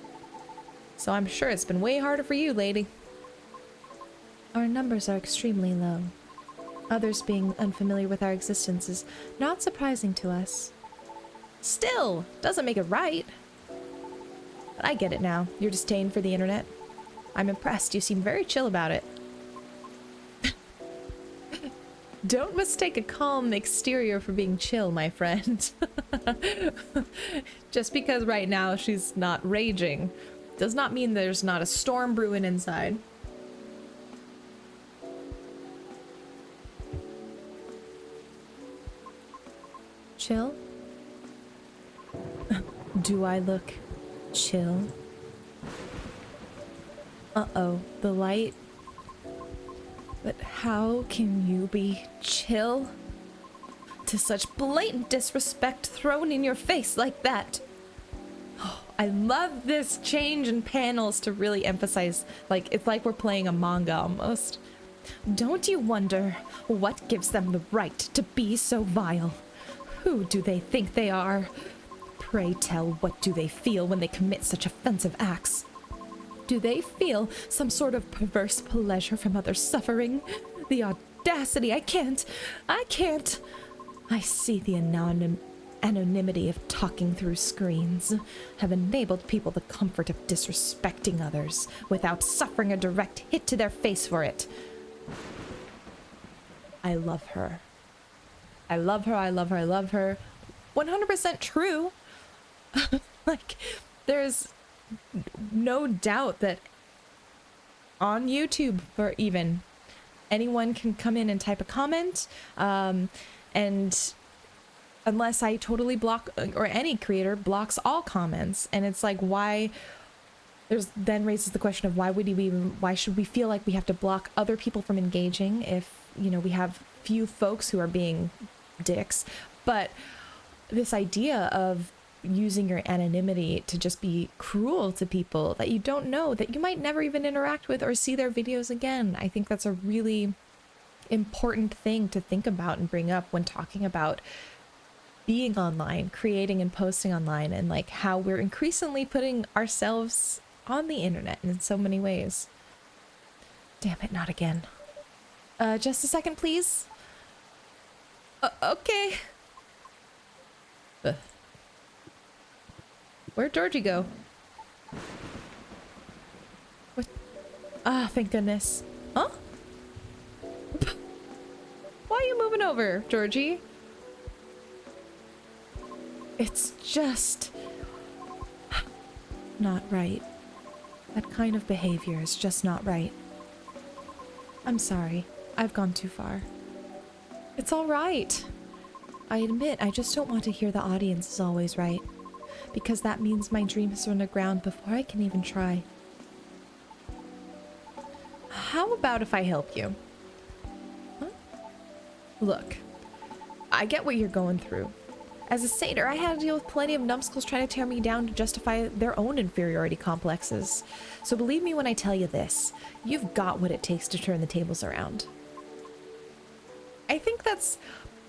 So I'm sure it's been way harder for you, lady. Our numbers are extremely low. Others being unfamiliar with our existence is not surprising to us. Still, doesn't make it right. But I get it now, your disdain for the internet. I'm impressed, you seem very chill about it. Don't mistake a calm exterior for being chill, my friend. Just because right now she's not raging does not mean there's not a storm brewing inside. Chill? Do I look chill? Uh-oh, the light. But how can you be chill? To such blatant disrespect thrown in your face like that. Oh, I love this change in panels to really emphasize, like, it's like we're playing a manga almost. Don't you wonder what gives them the right to be so vile? Who do they think they are? Pray tell, what do they feel when they commit such offensive acts? Do they feel some sort of perverse pleasure from others' suffering? The audacity, I can't. I see the anonymity of talking through screens have enabled people the comfort of disrespecting others without suffering a direct hit to their face for it. I love her. I love her, I love her, I love her. 100% true. Like, there's no doubt that on YouTube, or even anyone can come in and type a comment, and unless I totally block, or any creator blocks all comments, and it's like, why? There's then raises the question of why should we feel like we have to block other people from engaging if, you know, we have few folks who are being dicks. But this idea of using your anonymity to just be cruel to people that you don't know, that you might never even interact with or see their videos again, I think that's a really important thing to think about and bring up when talking about being online, creating and posting online, and like how we're increasingly putting ourselves on the internet in so many ways. Damn it, not again. Just a second, please. Okay. Where'd Georgie go? What? Ah, thank goodness. Huh? Why are you moving over, Georgie? It's just not right. That kind of behavior is just not right. I'm sorry. I've gone too far. It's all right. I admit I just don't want to hear the audience is always right, because that means my dream has run aground before I can even try. How about if I help you? Huh? Look, I get what you're going through. As a satyr, I had to deal with plenty of numbskulls trying to tear me down to justify their own inferiority complexes. So believe me when I tell you this, you've got what it takes to turn the tables around. I think that's...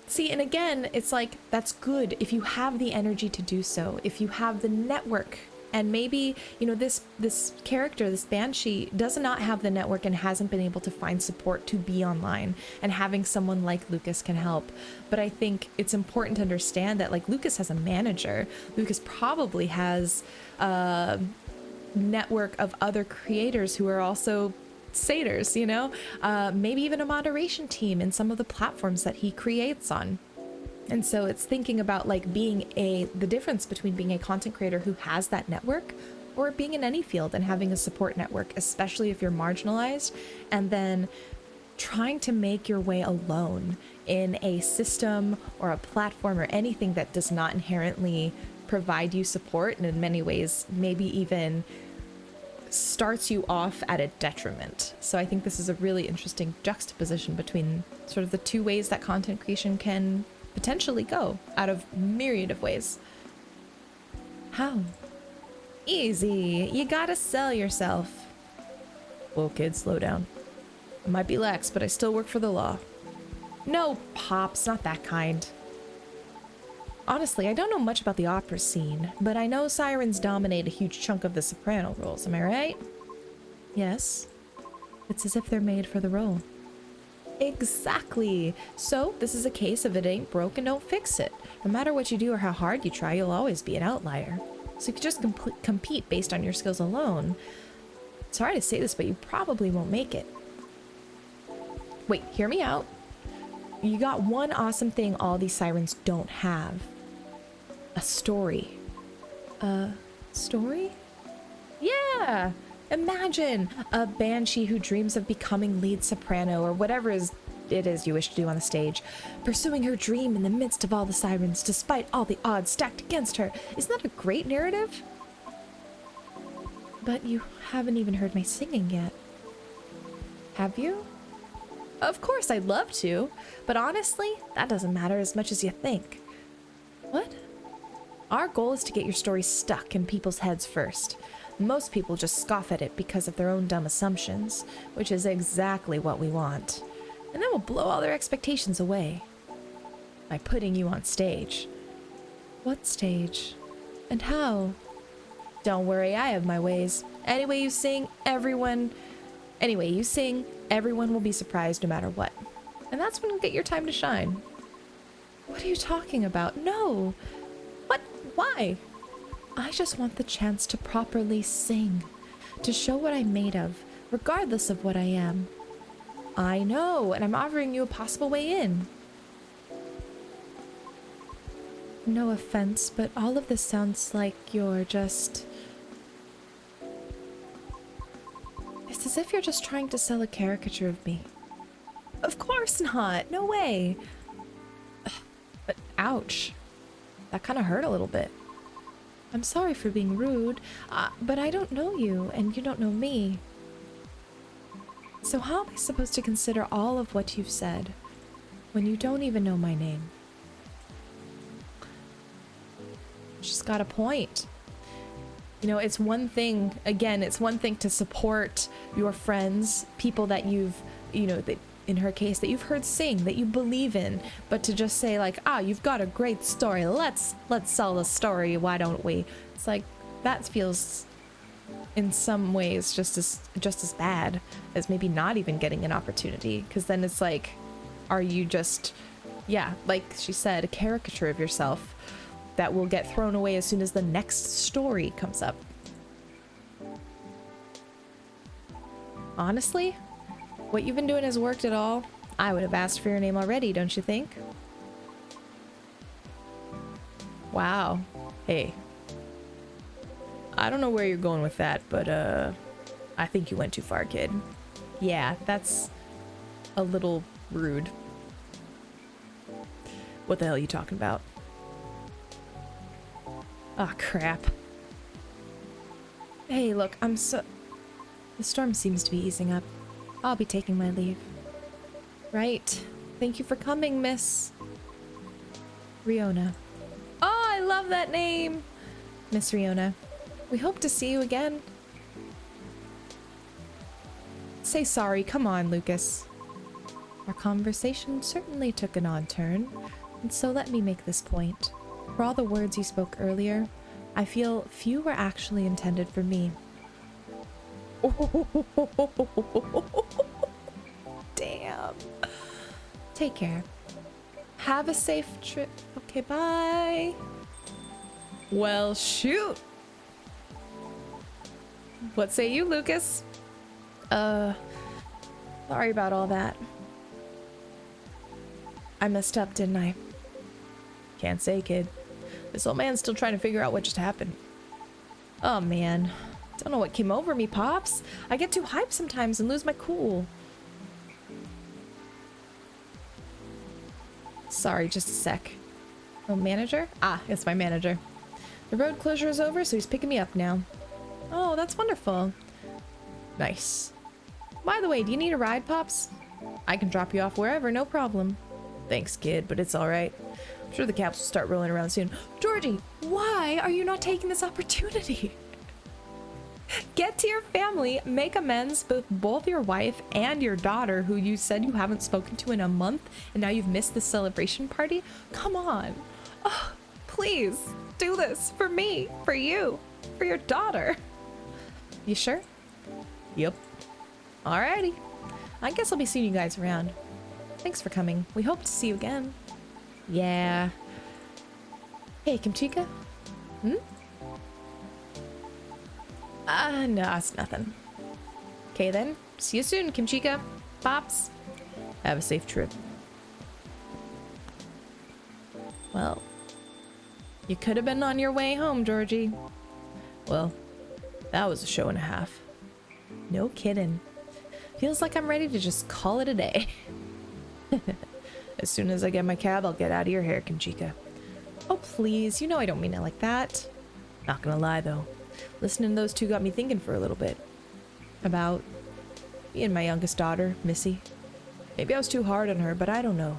See, and again, it's like, that's good if you have the energy to do so, if you have the network, and maybe, you know, this character, this Banshee, does not have the network and hasn't been able to find support to be online, and having someone like Lucas can help. But I think it's important to understand that, like, Lucas has a manager. Lucas probably has a network of other creators who are also satyrs, you know, maybe even a moderation team in some of the platforms that he creates on. And so it's thinking about like the difference between being a content creator who has that network or being in any field and having a support network, especially if you're marginalized, and then trying to make your way alone in a system or a platform or anything that does not inherently provide you support, and in many ways maybe even starts you off at a detriment. So I think this is a really interesting juxtaposition between sort of the two ways that content creation can potentially go out of myriad of ways. How? Easy. You gotta sell yourself. Whoa, kid, slow down. I might be lax, but I still work for the law. No, Pops, not that kind. Honestly, I don't know much about the opera scene, but I know sirens dominate a huge chunk of the soprano roles, am I right? Yes. It's as if they're made for the role. Exactly. So this is a case of it ain't broke and don't fix it. No matter what you do or how hard you try, you'll always be an outlier. So you could just compete based on your skills alone. Sorry to say this, but you probably won't make it. Wait, hear me out. You got one awesome thing all these sirens don't have. A story. A story? Yeah! Imagine a banshee who dreams of becoming lead soprano or whatever it is you wish to do on the stage, pursuing her dream in the midst of all the sirens despite all the odds stacked against her. Isn't that a great narrative? But you haven't even heard my singing yet. Have you? Of course I'd love to, but honestly, that doesn't matter as much as you think. What? Our goal is to get your story stuck in people's heads first. Most people just scoff at it because of their own dumb assumptions, which is exactly what we want. And then we'll blow all their expectations away by putting you on stage. What stage? And how? Don't worry, I have my ways. Anyway you sing, everyone will be surprised no matter what. And that's when you'll get your time to shine. What are you talking about? No! What? Why? I just want the chance to properly sing, to show what I'm made of, regardless of what I am. I know, and I'm offering you a possible way in. No offense, but all of this sounds like you're just... It's as if you're just trying to sell a caricature of me. Of course not! No way! But ouch. That kind of hurt a little bit. I'm sorry for being rude, but I don't know you, and you don't know me. So how am I supposed to consider all of what you've said when you don't even know my name? She's got a point. You know, it's one thing, again, it's one thing to support your friends, people that you've, you know, that in her case, that you've heard sing, that you believe in, but to just say like, you've got a great story, let's sell the story, why don't we? It's like, that feels in some ways just as bad as maybe not even getting an opportunity, because then it's like, are you just, yeah, like she said, a caricature of yourself that will get thrown away as soon as the next story comes up. Honestly, what you've been doing has worked at all. I would have asked for your name already, don't you think? Wow. Hey. I don't know where you're going with that, but I think you went too far, kid. Yeah, that's a little rude. What the hell are you talking about? Ah, crap. Hey, look, the storm seems to be easing up. I'll be taking my leave. Right. Thank you for coming, Miss Riona. Oh, I love that name! Miss Riona. We hope to see you again. Say sorry, come on, Lucas. Our conversation certainly took an odd turn, and so let me make this point. For all the words you spoke earlier, I feel few were actually intended for me. Damn. Take care. Have a safe trip. Okay, bye. Well, shoot. What say you, Lucas? Sorry about all that. I messed up, didn't I? Can't say, kid. This old man's still trying to figure out what just happened. Oh, man. Don't know what came over me, Pops. I get too hyped sometimes and lose my cool. Sorry, just a sec. Oh, manager? Ah, it's my manager. The road closure is over, so he's picking me up now. Oh, that's wonderful. Nice. By the way, do you need a ride, Pops? I can drop you off wherever, no problem. Thanks, kid, but it's alright. I'm sure the cabs will start rolling around soon. Georgie, why are you not taking this opportunity? Get to your family, make amends with both your wife and your daughter, who you said you haven't spoken to in a month, and now you've missed the celebration party? Come on. Oh, please do this for me, for you, for your daughter. You sure? Yep. Alrighty. I guess I'll be seeing you guys around. Thanks for coming. We hope to see you again. Yeah. Hey, Kimchica? No, it's nothing. Okay then. See you soon, Kimchica. Pops. Have a safe trip. Well, you could have been on your way home, Georgie. Well, that was a show and a half. No kidding. Feels like I'm ready to just call it a day. As soon as I get my cab, I'll get out of your hair, Kimchica. Oh, please. You know I don't mean it like that. Not gonna lie, though. Listening to those two got me thinking for a little bit. About me and my youngest daughter, Missy. Maybe I was too hard on her, but I don't know.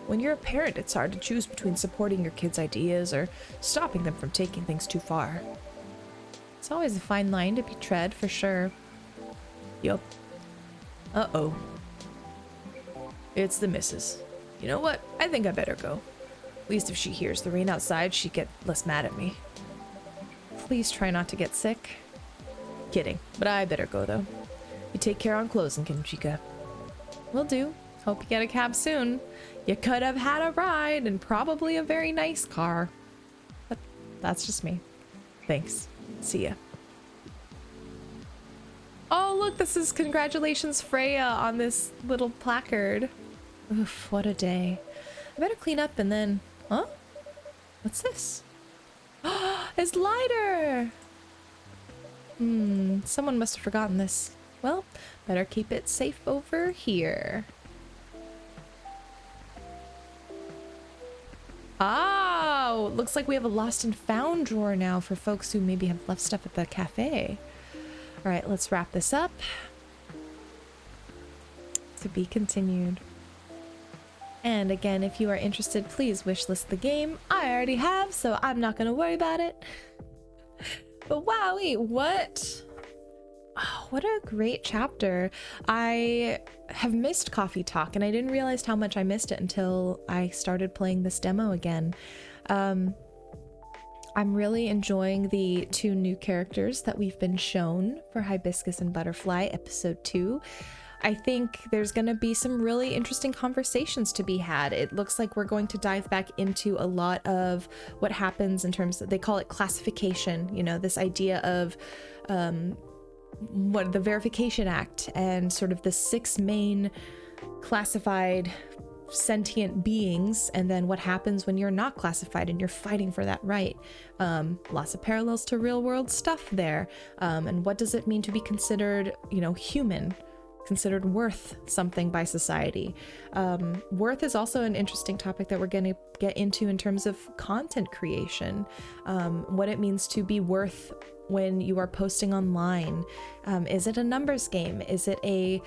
When you're a parent, it's hard to choose between supporting your kids' ideas or stopping them from taking things too far. It's always a fine line to be tread, for sure. Yup. Uh-oh. It's the missus. You know what? I think I better go. At least if she hears the rain outside, she'd get less mad at me. Please try not to get sick. Kidding, but I better go though. You take care on closing, Kimchica. Will do. Hope you get a cab soon. You could have had a ride and probably a very nice car. But that's just me. Thanks. See ya. Oh, look, this is congratulations Freya on this little placard. Oof, what a day. I better clean up and then... Huh? What's this? It's lighter! Someone must have forgotten this. Well, better keep it safe over here. Oh, looks like we have a lost and found drawer now for folks who maybe have left stuff at the cafe. All right, let's wrap this up. To be continued. And again, if you are interested, please wishlist the game. I already have, so I'm not gonna worry about it. But wowee, what? Oh, what a great chapter. I have missed Coffee Talk, and I didn't realize how much I missed it until I started playing this demo again. I'm really enjoying the two new characters that we've been shown for Hibiscus and Butterfly episode 2. I think there's going to be some really interesting conversations to be had. It looks like we're going to dive back into a lot of what happens in terms of, they call it classification, you know, this idea of what the Verification Act and sort of the 6 main classified sentient beings, and then what happens when you're not classified and you're fighting for that right. Lots of parallels to real world stuff there. And what does it mean to be considered, you know, human? Considered worth something by society. Worth is also an interesting topic that we're going to get into in terms of content creation. What it means to be worth when you are posting online. Is it a numbers game? Is it a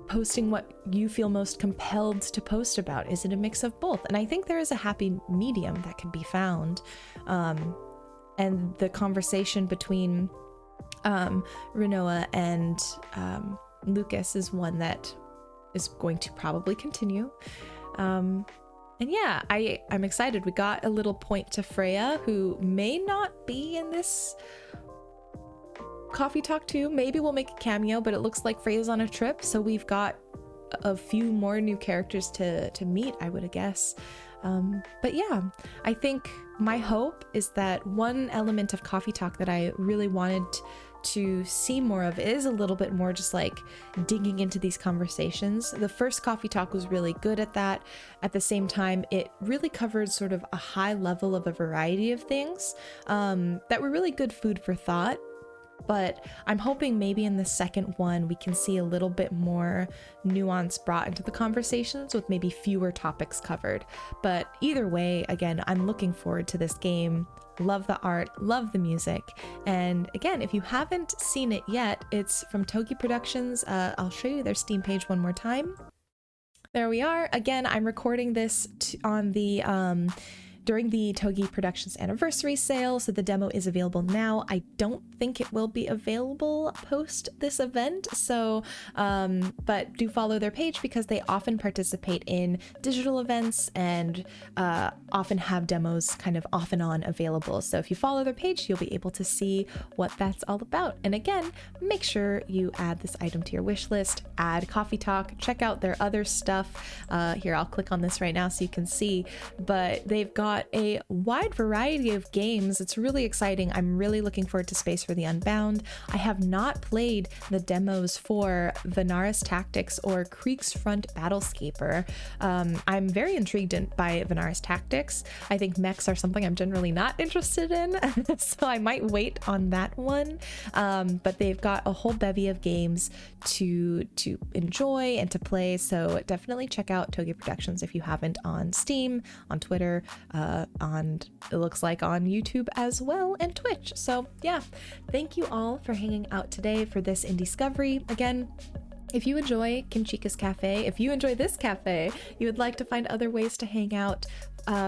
posting what you feel most compelled to post about? Is it a mix of both? And I think there is a happy medium that can be found. And the conversation between Renoa and Lucas is one that is going to probably continue. And yeah, I'm excited. We got a little point to Freya, who may not be in this Coffee Talk 2. Maybe we'll make a cameo, but it looks like Freya's on a trip, so we've got a few more new characters to meet, I would guess. But yeah, I think my hope is that one element of Coffee Talk that I really wanted to see more of is a little bit more just like digging into these conversations. The first Coffee Talk was really good at that. At the same time, it really covered sort of a high level of a variety of things that were really good food for thought. But I'm hoping maybe in the second one we can see a little bit more nuance brought into the conversations with maybe fewer topics covered. But either way, again, I'm looking forward to this game. Love the art, love the music. And again, if you haven't seen it yet, it's from Togi Productions. I'll show you their Steam page one more time. There we are. Again, I'm recording this on the during the Togi Productions anniversary sale, so the demo is available now. I don't think it will be available post this event, so but do follow their page because they often participate in digital events and often have demos kind of off and on available. So if you follow their page, you'll be able to see what that's all about. And again, make sure you add this item to your wish list, add Coffee Talk, check out their other stuff. Here, I'll click on this right now so you can see, but they've got a wide variety of games. It's really exciting. I'm really looking forward to Space for the Unbound. I have not played the demos for Venaris Tactics or Creek's Front Battlescaper. I'm very intrigued by Venaris Tactics. I think mechs are something I'm generally not interested in, so I might wait on that one. But they've got a whole bevy of games to enjoy and to play, so definitely check out Togi Productions if you haven't, on Steam, on Twitter, it looks like on YouTube as well, and Twitch. So yeah, thank you all for hanging out today for this Indiscovery. Again, if you enjoy Kimchica's Cafe, if you enjoy this cafe, you would like to find other ways to hang out,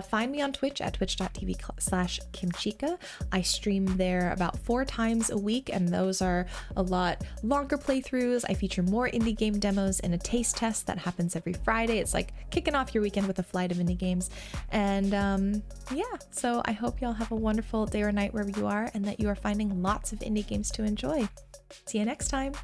find me on Twitch at twitch.tv/Kimchica. I stream there about 4 times a week, and those are a lot longer playthroughs. I feature more indie game demos and a taste test that happens every Friday. It's like kicking off your weekend with a flight of indie games. And yeah, so I hope y'all have a wonderful day or night wherever you are, and that you are finding lots of indie games to enjoy. See you next time.